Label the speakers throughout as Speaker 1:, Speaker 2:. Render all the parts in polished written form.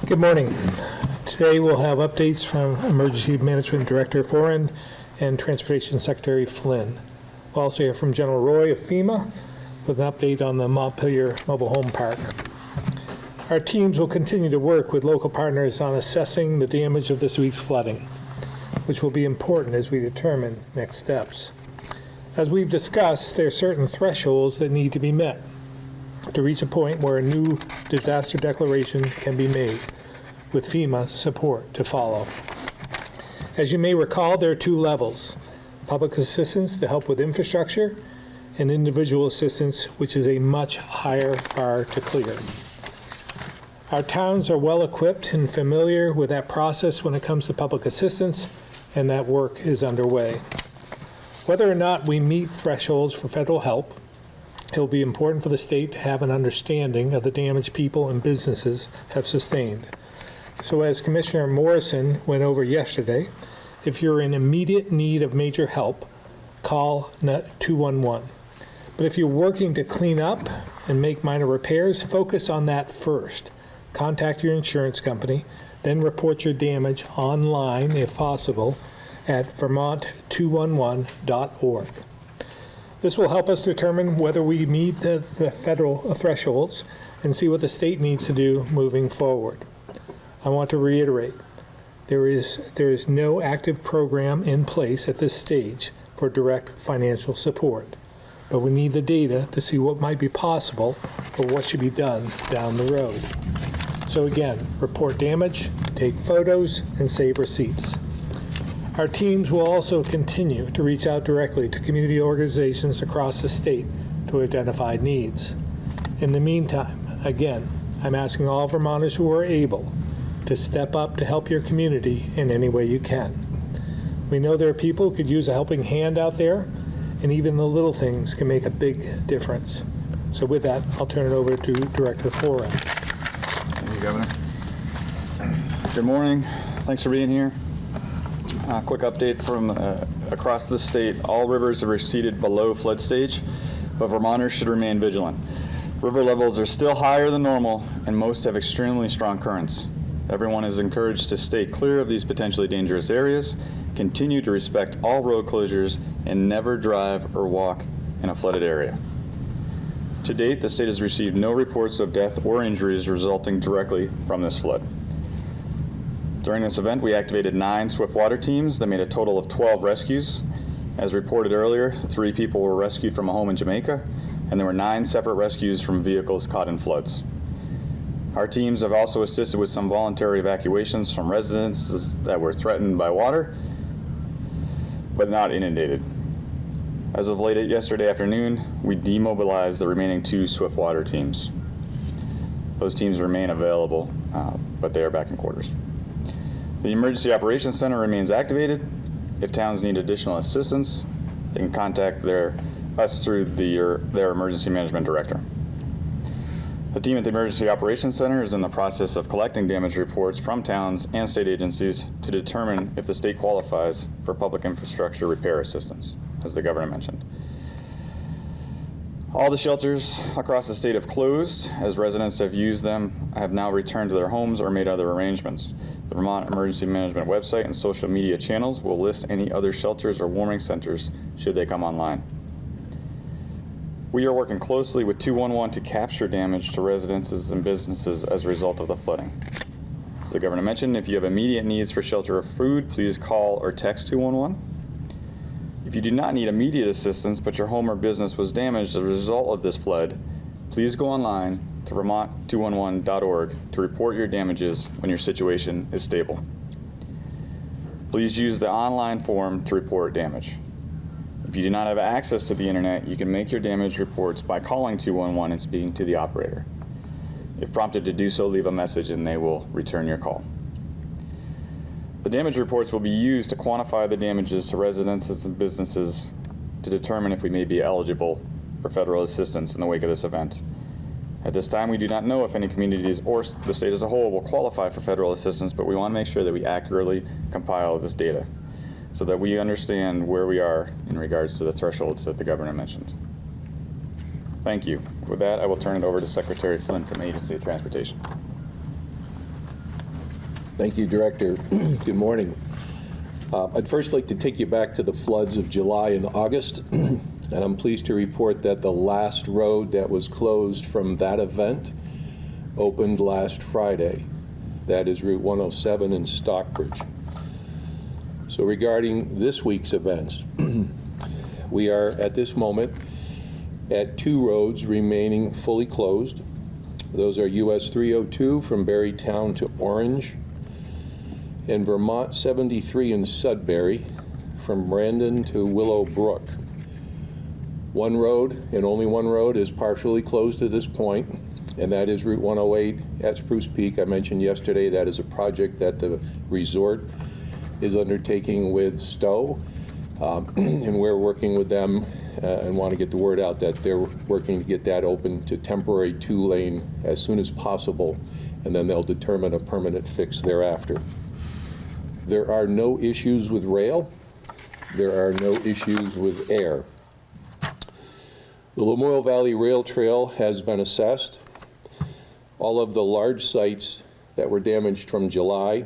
Speaker 1: Good morning. Today we'll have updates from Emergency Management Director Foran and Transportation Secretary Flynn. We'll also hear from General Roy of FEMA with an update on the Montpelier Mobile Home Park. Our teams will continue to work with local partners on assessing the damage of this week's flooding, which will be important as we determine next steps. As we've discussed, there are certain thresholds that need to be met to reach a point where a new disaster declaration can be made, with FEMA support to follow. As you may recall, there are two levels: public assistance to help with infrastructure and individual assistance, which is a much higher bar to clear. Our towns are well equipped and familiar with that process when it comes to public assistance, and that work is underway. Whether or not we meet thresholds for federal help, it will be important for the state to have an understanding of the damage people and businesses have sustained. So as Commissioner Morrison went over yesterday, if you're in immediate need of major help, call 211. But if you're working to clean up and make minor repairs, focus on that first. Contact your insurance company, then report your damage online, if possible, at Vermont211.org. This will help us determine whether we meet the federal thresholds and see what the state needs to do moving forward. I want to reiterate, there is no active program in place at this stage for direct financial support, but we need the data to see what might be possible or what should be done down the road. So again, report damage, take photos, and save receipts. Our teams will also continue to reach out directly to community organizations across the state to identify needs. In the meantime, again, I'm asking all Vermonters who are able to step up to help your community in any way you can. We know there are people who could use a helping hand out there, and even the little things can make a big difference. So with that, I'll turn it over to Director Foran.
Speaker 2: Thank you, Governor. Good morning. Thanks for being here. Quick update from across the state. All rivers have receded below flood stage, but Vermonters should remain vigilant. River levels are still higher than normal, and most have extremely strong currents. Everyone is encouraged to stay clear of these potentially dangerous areas, continue to respect all road closures, and never drive or walk in a flooded area. To date, the state has received no reports of death or injuries resulting directly from this flood. During this event, we activated 9 swift water teams that made a total of 12 rescues. As reported earlier, 3 people were rescued from a home in Jamaica, and there were 9 separate rescues from vehicles caught in floods. Our teams have also assisted with some voluntary evacuations from residences that were threatened by water, but not inundated. As of late yesterday afternoon, we demobilized the remaining 2 swift water teams. Those teams remain available, but they are back in quarters. The Emergency Operations Center remains activated. If towns need additional assistance, they can contact us through their Emergency Management Director. The team at the Emergency Operations Center is in the process of collecting damage reports from towns and state agencies to determine if the state qualifies for public infrastructure repair assistance, as the Governor mentioned. All the shelters across the state have closed, as residents have used them, have now returned to their homes or made other arrangements. The Vermont Emergency Management website and social media channels will list any other shelters or warming centers should they come online. We are working closely with 211 to capture damage to residences and businesses as a result of the flooding. As the Governor mentioned, if you have immediate needs for shelter or food, please call or text 211. If you do not need immediate assistance, but your home or business was damaged as a result of this flood, please go online to Vermont211.org to report your damages when your situation is stable. Please use the online form to report damage. If you do not have access to the internet, you can make your damage reports by calling 211 and speaking to the operator. If prompted to do so, leave a message and they will return your call. The damage reports will be used to quantify the damages to residences and businesses to determine if we may be eligible for federal assistance in the wake of this event. At this time, we do not know if any communities or the state as a whole will qualify for federal assistance, but we want to make sure that we accurately compile this data so that we understand where we are in regards to the thresholds that the Governor mentioned. Thank you. With that, I will turn it over to Secretary Flynn from Agency of Transportation.
Speaker 3: Thank you, Director. Good morning. I'd first like to take you back to the floods of July and August, and I'm pleased to report that the last road that was closed from that event opened last Friday. That is Route 107 in Stockbridge. So regarding this week's events, we are at this moment at 2 roads remaining fully closed. Those are US 302 from Berrytown to Orange, and Vermont 73 in Sudbury from Brandon to Willow Brook. One road, and only one road, is partially closed at this point, and that is Route 108 at Spruce Peak. I mentioned yesterday that is a project that the resort is undertaking with Stowe, and we're working with them and want to get the word out that they're working to get that open to temporary 2-lane as soon as possible, and then they'll determine a permanent fix thereafter. There are no issues with rail. There are no issues with air. The Lamoille Valley Rail Trail has been assessed. All of the large sites that were damaged from July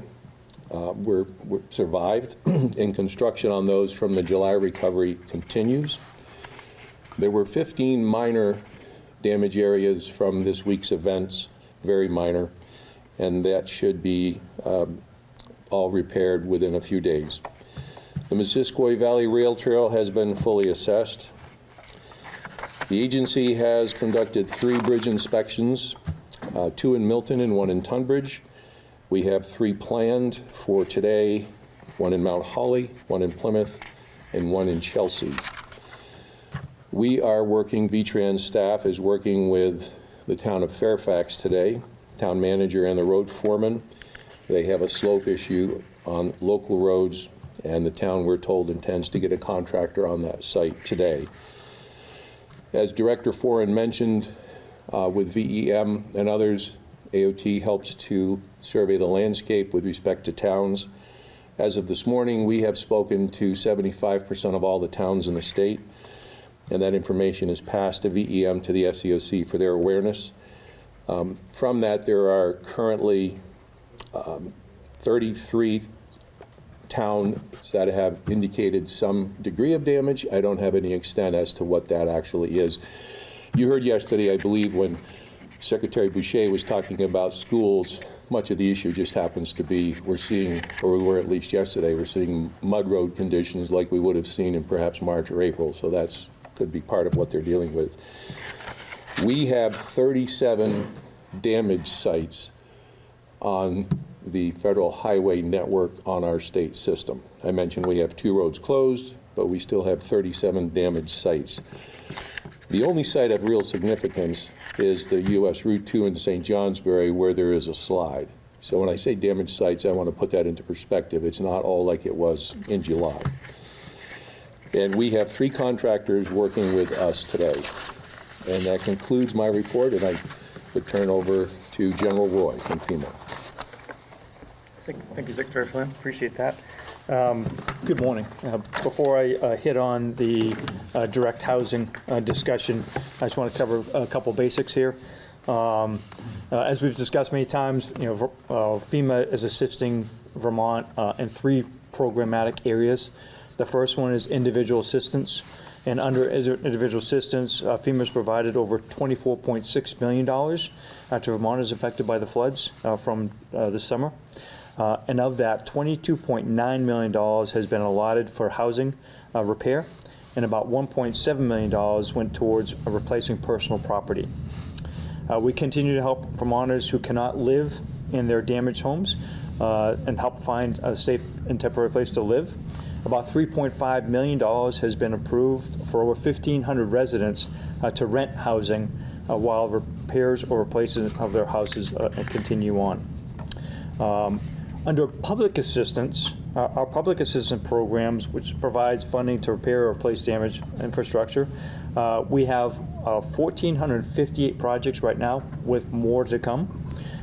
Speaker 3: were survived, and construction on those from the July recovery continues. There were 15 minor damage areas from this week's events, very minor, and that should be all repaired within a few days. The Missisquoi Valley Rail Trail has been fully assessed. The agency has conducted 3 bridge inspections, 2 in Milton and 1 in Tunbridge. We have 3 planned for today, 1 in Mount Holly, 1 in Plymouth, and 1 in Chelsea. We are working, VTrans staff is working with the town of Fairfax today, town manager and the road foreman. They have a slope issue on local roads, and the town, we're told, intends to get a contractor on that site today. As Director Foran mentioned, with VEM and others, AOT helps to survey the landscape with respect to towns. As of this morning, we have spoken to 75% of all the towns in the state, and that information is passed to VEM to the SEOC for their awareness. From that, there are currently 33 towns that have indicated some degree of damage. I don't have any extent as to what that actually is. You heard yesterday, I believe, when Secretary Boucher was talking about schools, much of the issue just happens to be we're seeing, or we were at least yesterday, we're seeing mud road conditions like we would have seen in perhaps March or April, so that's could be part of what they're dealing with. We have 37 damage sites on the federal highway network on our state system. I mentioned we have 2 roads closed, but we still have 37 damaged sites. The only site of real significance is the US Route 2 in St. Johnsbury, where there is a slide. So when I say damaged sites, I want to put that into perspective. It's not all like it was in July. And we have 3 contractors working with us today. And that concludes my report, and I would turn over to General Roy from FEMA.
Speaker 4: Thank you, Secretary Flynn. Appreciate that. Good morning. Before I hit on the direct housing discussion, I just want to cover a couple basics here. As we've discussed many times, FEMA is assisting Vermont in 3 programmatic areas. The first one is individual assistance, and under individual assistance, FEMA has provided over $24.6 million to Vermonters affected by the floods from this summer. And of that, $22.9 million has been allotted for housing repair, and about $1.7 million went towards replacing personal property. We continue to help Vermonters who cannot live in their damaged homes and help find a safe and temporary place to live. About $3.5 million has been approved for over 1,500 residents to rent housing while repairs or replacement of their houses continue on. Under public assistance, our public assistance programs, which provides funding to repair or replace damaged infrastructure, we have 1,458 projects right now, with more to come.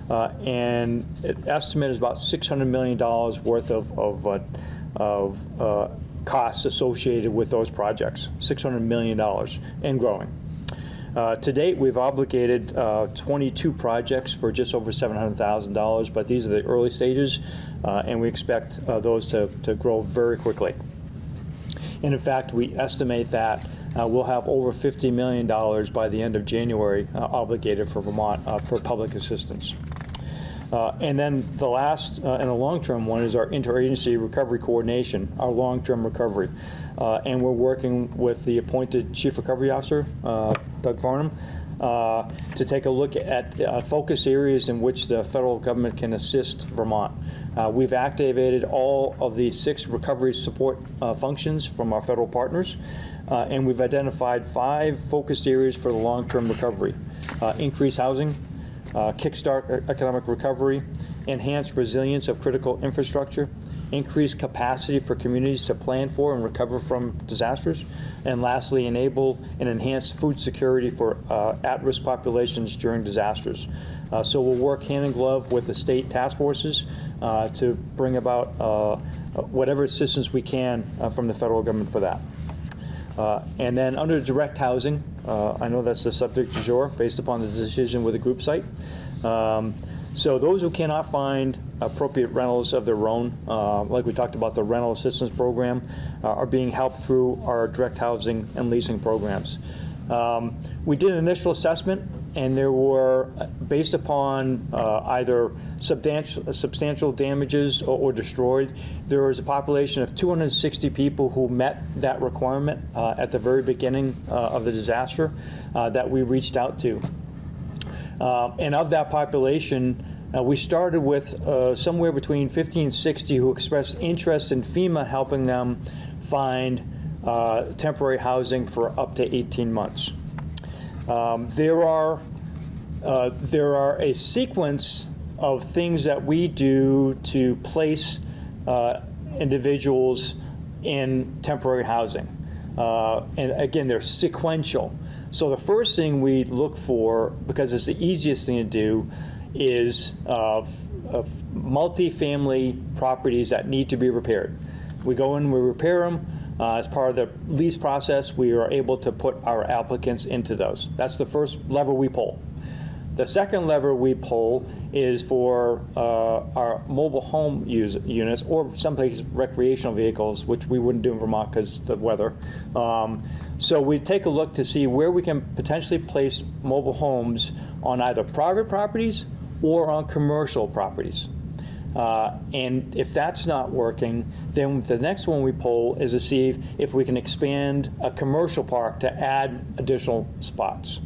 Speaker 4: And an estimate is about $600 million worth of costs associated with those projects, $600 million and growing. To date, we've obligated 22 projects for just over $700,000, but these are the early stages, and we expect those to grow very quickly. And in fact, we estimate that we'll have over $50 million by the end of January obligated for Vermont for public assistance. And then the last and a long-term one is our interagency recovery coordination, our long-term recovery. And we're working with the appointed Chief Recovery Officer, Doug Farnham, to take a look at focus areas in which the federal government can assist Vermont. We've activated all of the 6 recovery support functions from our federal partners, and we've identified 5 focused areas for the long-term recovery. Increased housing, kickstart economic recovery, enhance resilience of critical infrastructure, increase capacity for communities to plan for and recover from disasters, and lastly, enable and enhance food security for at-risk populations during disasters. So we'll work hand in glove with the state task forces to bring about whatever assistance we can from the federal government for that. And then under direct housing, I know that's the subject du jour based upon the decision with the group site. So those who cannot find appropriate rentals of their own, like we talked about the rental assistance program, are being helped through our direct housing and leasing programs. We did an initial assessment, and there were, based upon either substantial damages or destroyed, there was a population of 260 people who met that requirement at the very beginning of the disaster that we reached out to. And of that population, we started with somewhere between 50 and 60 who expressed interest in FEMA helping them find temporary housing for up to 18 months. There are a sequence of things that we do to place individuals in temporary housing. And again, they're sequential. So the first thing we look for, because it's the easiest thing to do, is multi-family properties that need to be repaired. We go in, we repair them. As part of the lease process, we are able to put our applicants into those. That's the first lever we pull. The second lever we pull is for our mobile home units, or some places recreational vehicles, which we wouldn't do in Vermont because of the weather. So we take a look to see where we can potentially place mobile homes on either private properties or on commercial properties. And if that's not working, then the next one we pull is to see if we can expand a commercial park to add additional spots.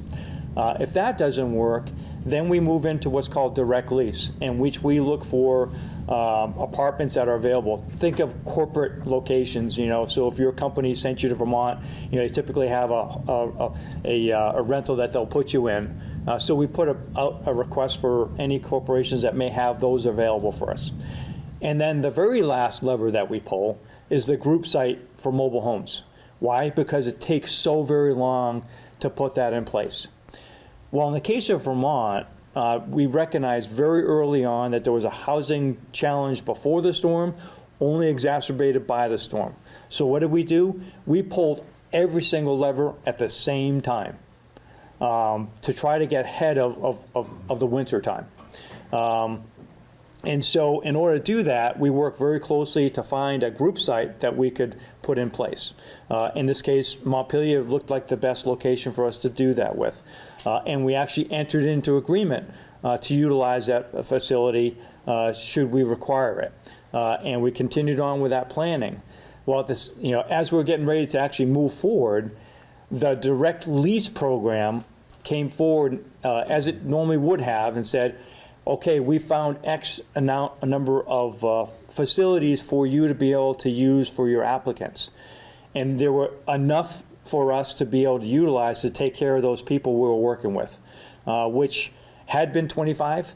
Speaker 4: If that doesn't work, then we move into what's called direct lease, in which we look for apartments that are available. Think of corporate locations, so if your company sent you to Vermont, they typically have a rental that they'll put you in. So we put out a request for any corporations that may have those available for us. And then the very last lever that we pull is the group site for mobile homes. Why? Because it takes so very long to put that in place. Well, in the case of Vermont, we recognized very early on that there was a housing challenge before the storm, only exacerbated by the storm. So what did we do? We pulled every single lever at the same time to try to get ahead of the winter time. And so in order to do that, we worked very closely to find a group site that we could put in place. In this case, Montpelier looked like the best location for us to do that with. And we actually entered into agreement to utilize that facility should we require it. And we continued on with that planning. Well, as we're getting ready to actually move forward, the direct lease program came forward as it normally would have and said, okay, we found a number of facilities for you to be able to use for your applicants. And there were enough for us to be able to utilize to take care of those people we were working with, which had been 25,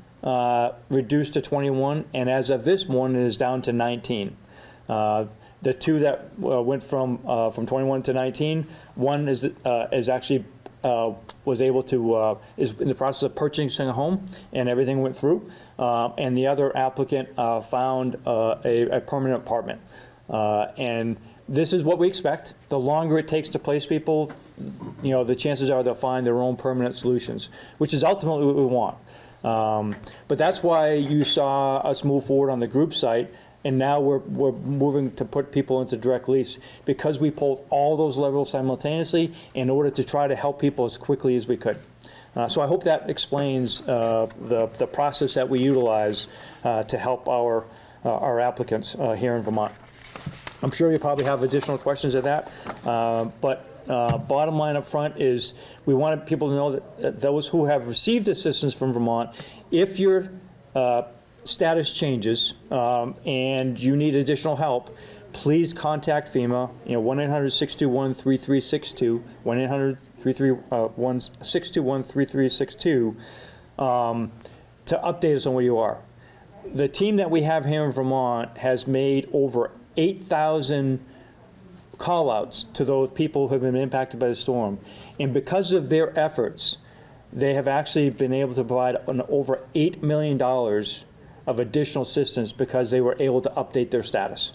Speaker 4: reduced to 21, and as of this morning is down to 19. The two that went from 21 to 19, one is actually was able to, is in the process of purchasing a home, and everything went through. And the other applicant found a permanent apartment. And this is what we expect. The longer it takes to place people, the chances are they'll find their own permanent solutions, which is ultimately what we want. But that's why you saw us move forward on the group site, and now we're moving to put people into direct lease, because we pulled all those levels simultaneously in order to try to help people as quickly as we could. So I hope that explains the process that we utilize to help our applicants here in Vermont. I'm sure you probably have additional questions of that, but bottom line up front is we wanted people to know that those who have received assistance from Vermont, if your status changes and you need additional help, please contact FEMA, 1-800-621-3362, 1-800-621-3362, to update us on where you are. The team that we have here in Vermont has made over 8,000 call-outs to those people who have been impacted by the storm. And because of their efforts, they have actually been able to provide over $8 million of additional assistance because they were able to update their status.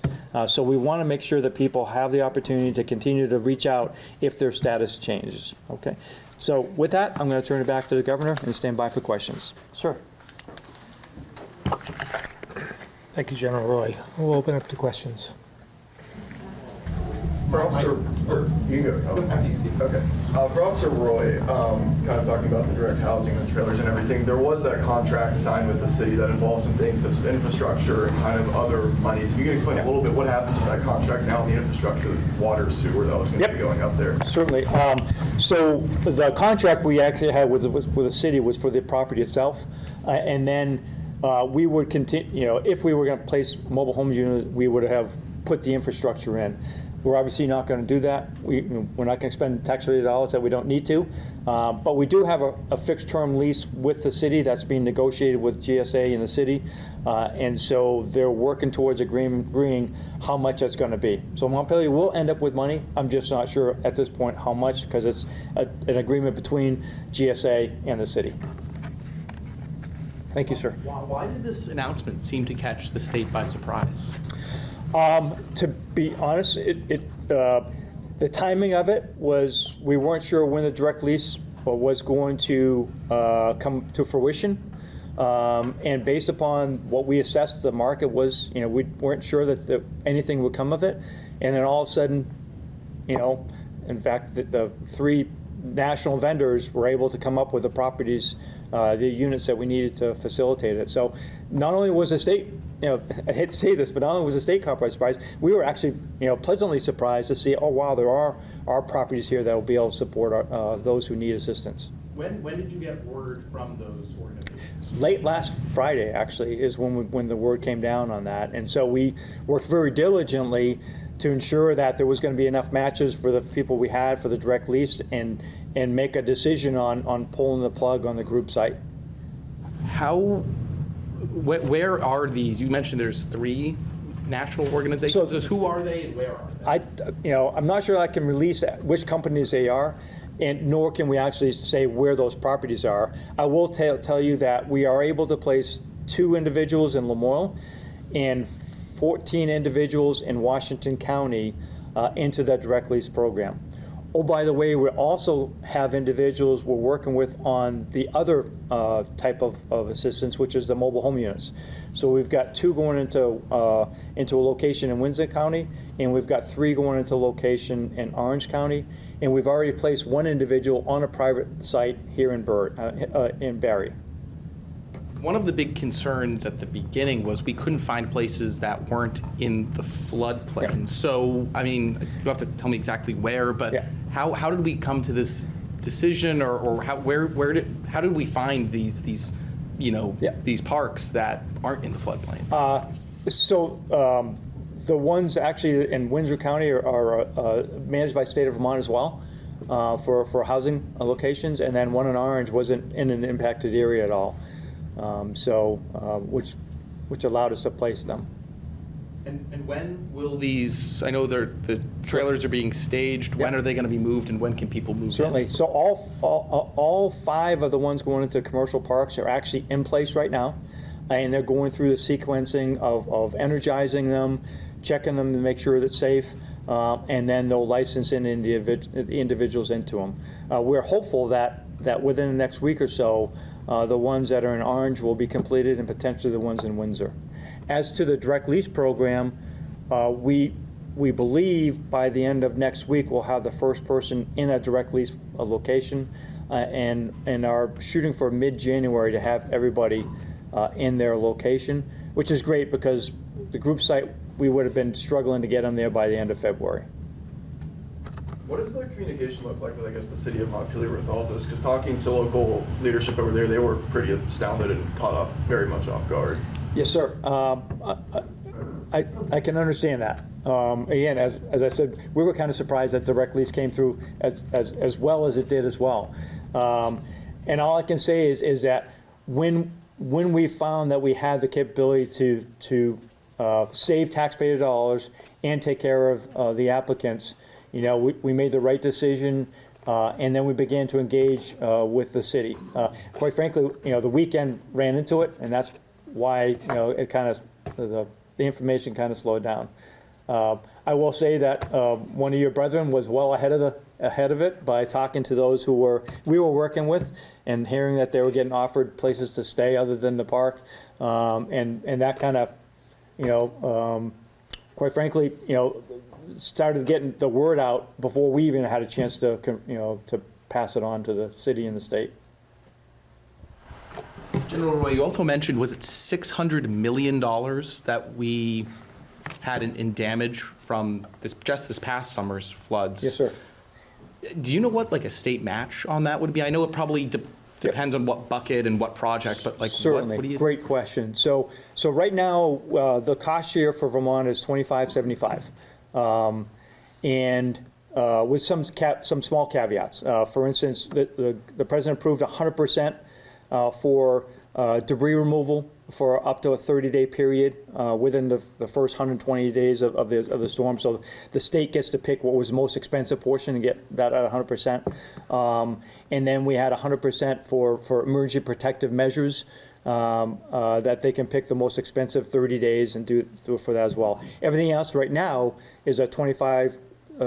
Speaker 4: So we want to make sure that people have the opportunity to continue to reach out if their status changes. Okay. So with that, I'm going to turn it back to the governor and stand by for questions. Sir.
Speaker 1: Thank you, General Roy. We'll open up to questions.
Speaker 5: For Officer, you go. Okay. For Officer Roy, kind of talking about the direct housing and the trailers and everything, there was that contract signed with the city that involves some things such as infrastructure and kind of other monies. If you can explain a little bit what happens to that contract now, the infrastructure, water, sewer that was going to be going up there.
Speaker 4: Certainly. So the contract we actually had with the city was for the property itself, and then we would continue. If we were going to place mobile home units, we would have put the infrastructure in. We're obviously not going to do that. We're not going to expend taxpayer dollars that we don't need to. But we do have a fixed term lease with the city that's being negotiated with GSA and the city. And so they're working towards agreeing how much that's going to be. So Montpelier will end up with money. I'm just not sure at this point how much, because it's an agreement between GSA and the city. Thank you, sir.
Speaker 6: Why did this announcement seem to catch the state by surprise?
Speaker 4: To be honest, the timing of it was, we weren't sure when the direct lease was going to come to fruition. And based upon what we assessed the market was, we weren't sure that anything would come of it. And then all of a sudden, in fact, the three national vendors were able to come up with the properties, the units that we needed to facilitate it. So not only was the state, I hate to say this, but not only was the state caught by surprise, we were actually, pleasantly surprised to see, oh wow, there are properties here that will be able to support those who need assistance.
Speaker 6: When did you get word from those organizations?
Speaker 4: Late last Friday, actually, is when the word came down on that. And so we worked very diligently to ensure that there was going to be enough matches for the people we had for the direct lease, and make a decision on pulling the plug on the group site.
Speaker 6: Where are these? You mentioned there's 3 national organizations.
Speaker 4: So,
Speaker 6: who are they and where are they?
Speaker 4: I'm not sure I can release which companies they are, and nor can we actually say where those properties are. I will tell you that we are able to place 2 individuals in Lamoille and 14 individuals in Washington County into that direct lease program. Oh, by the way, we also have individuals we're working with on the other type of assistance, which is the mobile home units. So we've got 2 going into a location in Windsor County, and we've got 3 going into a location in Orange County, and we've already placed 1 individual on a private site here in Barrie.
Speaker 6: One of the big concerns at the beginning was we couldn't find places that weren't in the floodplain.
Speaker 4: Yeah.
Speaker 6: So, I mean, you don't have to tell me exactly where, but
Speaker 4: yeah.
Speaker 6: How did we come to this decision, or how did we find these these parks that aren't in the floodplain?
Speaker 4: The ones actually in Windsor County are managed by state of Vermont as well for housing locations, and then one in Orange wasn't in an impacted area at all. Which allowed us to place them.
Speaker 6: And when will these, I know the trailers are being staged, when are they going to be moved, and when can people move
Speaker 4: Certainly.
Speaker 6: in?
Speaker 4: So all 5 of the ones going into commercial parks are actually in place right now, and they're going through the sequencing of energizing them, checking them to make sure that it's safe. and then they'll license in individuals into them. We're hopeful that within the next week or so, the ones that are in Orange will be completed and potentially the ones in Windsor. As to the direct lease program, we believe by the end of next week we'll have the first person in a direct lease location, and are shooting for mid-January to have everybody in their location, which is great because the group site, we would have been struggling to get them there by the end of February.
Speaker 5: What does the communication look like with, I guess, the city of Montpelier with all this? Because talking to local leadership over there, they were pretty astounded and caught very much off guard.
Speaker 4: Yes, sir. I can understand that. Again, as I said, we were kind of surprised that direct lease came through as well as it did as well. And all I can say is that when we found that we had the capability to save taxpayer dollars and take care of the applicants, we made the right decision, and then we began to engage with the city. Quite frankly, the weekend ran into it, and that's why it kind of the information kind of slowed down. I will say that one of your brethren was well ahead of it by talking to those we were working with and hearing that they were getting offered places to stay other than the park, and that kind of quite frankly started getting the word out before we even had a chance to to pass it on to the city and the state.
Speaker 6: General Roy, you also mentioned, was it $600 million that we had in damage from just this past summer's floods?
Speaker 4: Yes, sir.
Speaker 6: Do you know what like a state match on that would be? I know it probably depends on what bucket and what project, but like
Speaker 4: certainly,
Speaker 6: what do you?
Speaker 4: Great question. So right now the cost share for Vermont is $25.75, and with some small caveats. For instance, the president approved 100% for debris removal for up to a 30-day period within the first 120 days of the storm. So the state gets to pick what was the most expensive portion and get that at 100%. And then we had 100% for emergency protective measures that they can pick the most expensive 30 days and do it for that as well. Everything else right now is a 25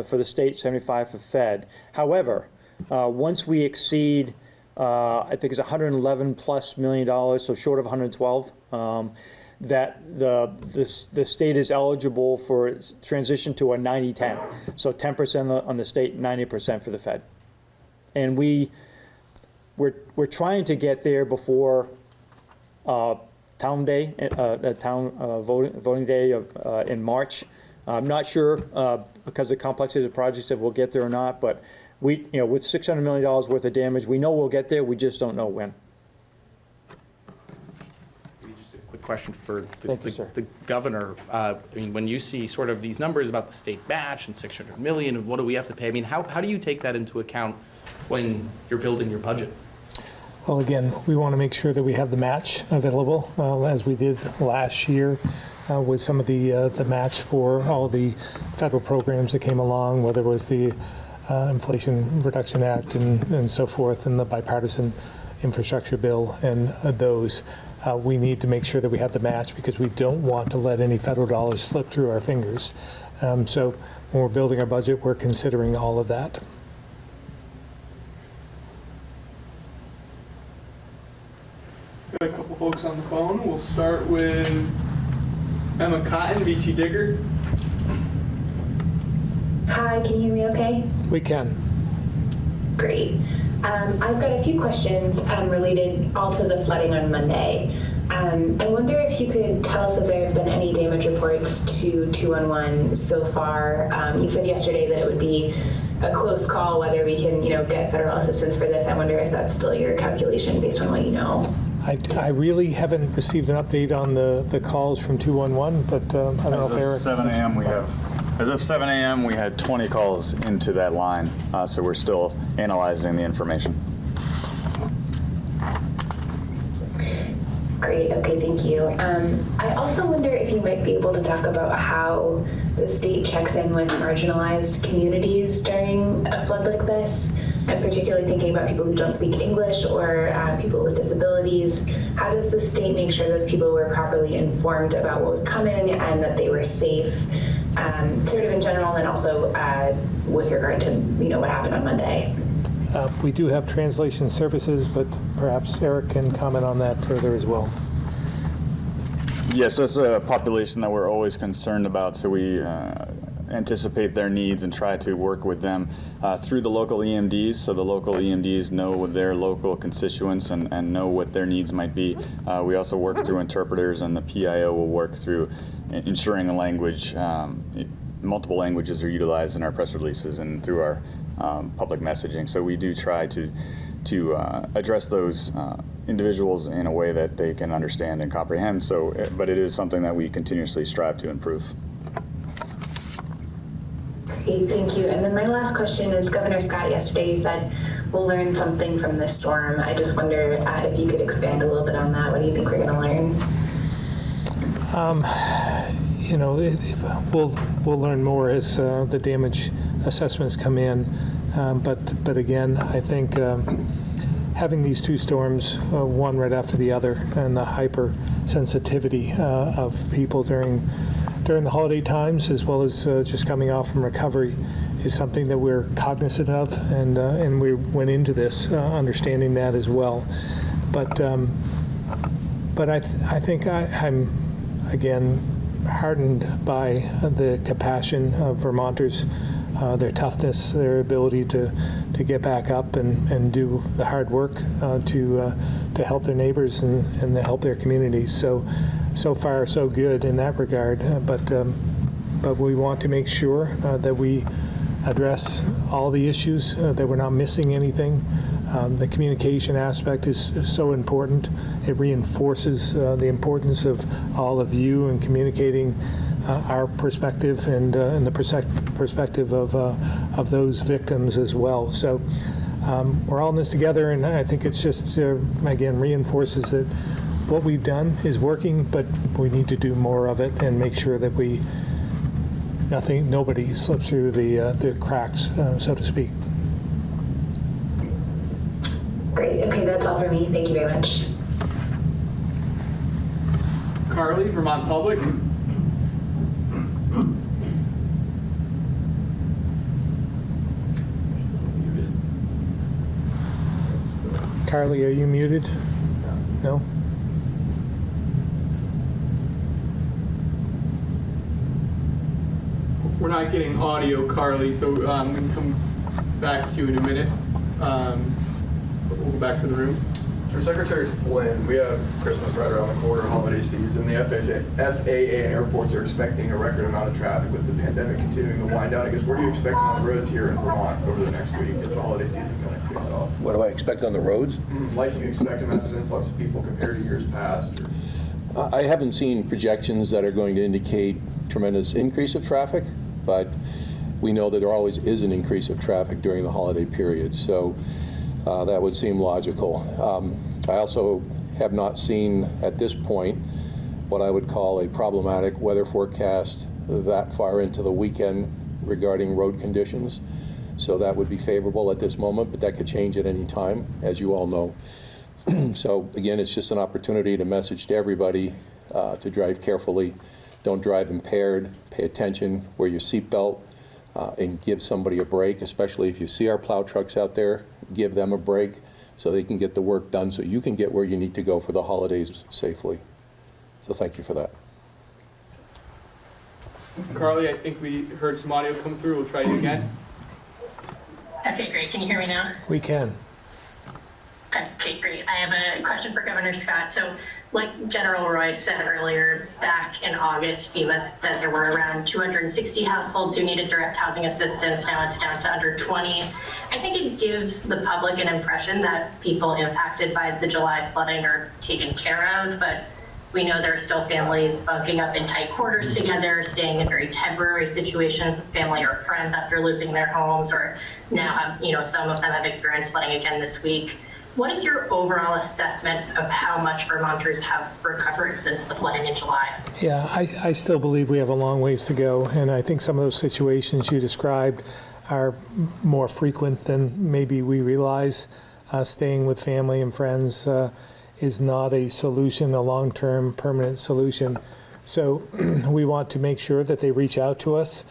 Speaker 4: for the state, 75 for Fed. However, once we exceed I think it's $111+ million, so short of 112. That the state is eligible for transition to a 90-10, so 10% on the state, 90% for the Fed, and we're trying to get there before town day, voting day in March. I'm not sure because of the complexity of the projects if we'll get there or not, but. With $600 million worth of damage, we know we'll get there. We just don't know when.
Speaker 6: Just a quick question for
Speaker 4: the
Speaker 6: governor. I mean, when you see sort of these numbers about the state match and $600 million, and what do we have to pay? I mean, how do you take that into account when you're building your budget?
Speaker 1: Well, again, we want to make sure that we have the match available, as we did last year with some of the match for all the federal programs that came along, whether it was the Inflation Reduction Act and so forth, and the bipartisan infrastructure bill, and those. We need to make sure that we have the match because we don't want to let any federal dollars slip through our fingers. So when we're building our budget, we're considering all of that.
Speaker 7: Got a couple folks on the phone. We'll start with Emma Cotton, VT Digger.
Speaker 8: Hi, can you hear me okay?
Speaker 1: We can.
Speaker 8: Great. I've got a few questions related all to the flooding on Monday. I wonder if you could tell us if there have been any damage reports to 211 so far. You said yesterday that it would be a close call whether we can, get federal assistance for this. I wonder if that's still your calculation based on what you know.
Speaker 1: I really haven't received an update on the calls from 211, but I don't know if Eric.
Speaker 2: 7 a.m. As of 7 a.m., we had 20 calls into that line, so we're still analyzing the information.
Speaker 8: Great. Okay, thank you. I also wonder if you might might be able to talk about how the state checks in with marginalized communities during a flood like this. I'm particularly thinking about people who don't speak English or people with disabilities. How does the state make sure those people were properly informed about what was coming and that they were safe, sort of in general, and also with regard to what happened on Monday?
Speaker 1: We do have translation services, but perhaps Eric can comment on that further as well.
Speaker 2: Yes, that's a population that we're always concerned about, so we anticipate their needs and try to work with them through the local EMDs, so the local EMDs know their local constituents and know what their needs might be. We also work through interpreters, and the PIO will work through ensuring a language, multiple languages are utilized in our press releases and through our public messaging. So we do try to address those individuals in a way that they can understand and comprehend. So, but it is something that we continuously strive to improve.
Speaker 8: Great, thank you. And then my last question is, Governor Scott, yesterday you said we'll learn something from this storm. I just wonder if you could expand a little bit on that. What do you think we're going to learn? We'll learn more as the damage assessments come in. But again, I think having these two storms, one right after the other, and the hypersensitivity of people during the holiday times, as well as just coming off from recovery, is something that we're cognizant of, and we went into this understanding that as well. But I think I'm again heartened by the compassion of Vermonters, their toughness, their ability to get back up and do the hard work to help their neighbors and to help their communities. So far, so good in that regard. But we want to make sure that we address all the issues, that we're not missing anything. The communication aspect is so important. It reinforces the importance of all of you in communicating our perspective and the perspective of those victims as well. So we're all in this together, and I think it's just, again, reinforces that what we've done is working, but we need to do more of it and make sure that nobody slips through the cracks, so to speak. Great. Okay, that's all for me. Thank you very much.
Speaker 7: Carly, Vermont Public.
Speaker 1: Carly, are you muted? No?
Speaker 7: We're not getting audio, Carly, so we can come back to you in a minute. We'll go back to the room.
Speaker 5: For Secretary Flynn, we have Christmas right around the corner, holiday season. The FAA and airports are expecting a record amount of traffic with the pandemic continuing to wind down. I guess, what are you expecting on the roads here in Vermont over the next week as the holiday season kind of kicks off?
Speaker 3: What do I expect on the roads?
Speaker 5: Like you expect a massive influx of people compared to years past?
Speaker 3: I haven't seen projections that are going to indicate tremendous increase of traffic, but we know that there always is an increase of traffic during the holiday period. So that would seem logical. I also have not seen at this point what I would call a problematic weather forecast that far into the weekend regarding road conditions. So that would be favorable at this moment, but that could change at any time, as you all know. So again, it's just an opportunity to message to everybody to drive carefully. Don't drive impaired. Pay attention. Wear your seatbelt and give somebody a break, especially if you see our plow trucks out there. Give them a break so they can get the work done so you can get where you need to go for the holidays safely. So thank you for that.
Speaker 7: Carly, I think we heard some audio come through. We'll try you again.
Speaker 9: Okay, great. Can you hear me now?
Speaker 1: We can.
Speaker 9: Okay, great. I have a question for Governor Scott. So, like General Roy said earlier, back in August, FEMA said that there were around 260 households who needed direct housing assistance. Now it's down to under 20. I think it gives the public an impression that people impacted by the July flooding are taken care of, but we know there are still families bunking up in tight quarters together, staying in very temporary situations with family or friends after losing their homes, or now have, some of them have experienced flooding again this week. what is your overall assessment of how much Vermonters have recovered since the flooding in July?
Speaker 1: Yeah, I still believe we have a long ways to go, and I think some of those situations you described are more frequent than maybe we realize. Staying with family and friends is not a solution, a long-term permanent solution. So we want to make sure that they reach out to us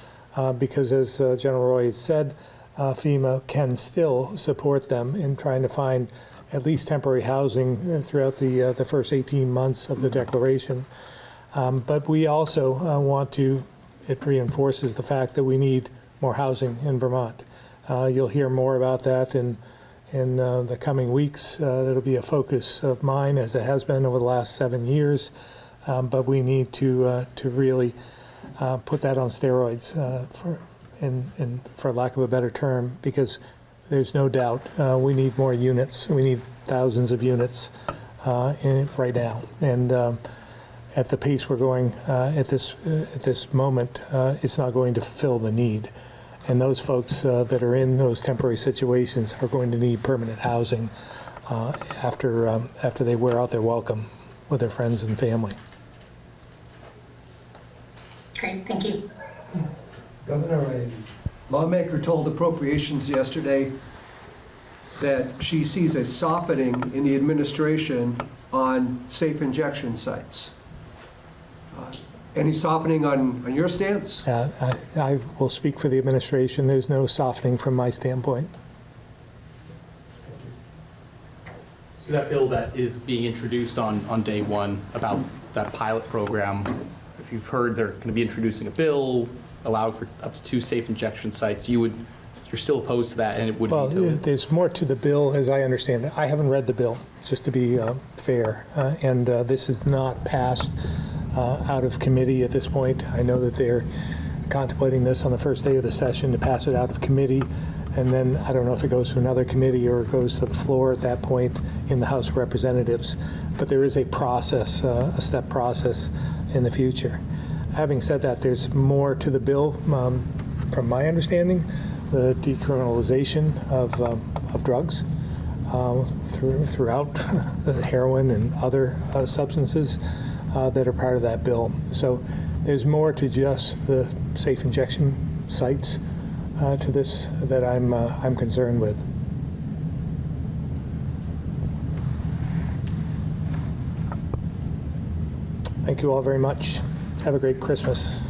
Speaker 1: because, as General Roy has said, FEMA can still support them in trying to find at least temporary housing throughout the first 18 months of the declaration. But we also want to, it reinforces the fact that we need more housing in Vermont. You'll hear more about that in the coming weeks. That'll be a focus of mine, as it has been over the last 7 years. But we need to really put that on steroids, for lack of a better term, because there's no doubt we need more units. We need thousands of units right now, and at the pace we're going at this moment, it's not going to fulfill the need. And those folks that are in those temporary situations are going to need permanent housing after they wear out their welcome with their friends and family.
Speaker 9: Great, thank you.
Speaker 10: Governor, a lawmaker told Appropriations yesterday that she sees a softening in the administration on safe injection sites. Any softening on your stance?
Speaker 1: I will speak for the administration. There's no softening from my standpoint.
Speaker 6: So that bill that is being introduced on day one about that pilot program, if you've heard they're going to be introducing a bill, allowed for up to 2 safe injection sites, you're still opposed to that, and it wouldn't
Speaker 1: Well,
Speaker 6: be to
Speaker 1: there's more to the bill, as I understand it. I haven't read the bill, just to be fair, and this is not passed out of committee at this point. I know that they're contemplating this on the first day of the session to pass it out of committee, and then I don't know if it goes to another committee or it goes to the floor at that point in the House of Representatives. But there is a process, a step process in the future. Having said that, there's more to the bill, from my understanding, the decriminalization of drugs throughout the heroin and other substances that are part of that bill. So there's more to just the safe injection sites to this that I'm concerned with. Thank you all very much. Have a great Christmas.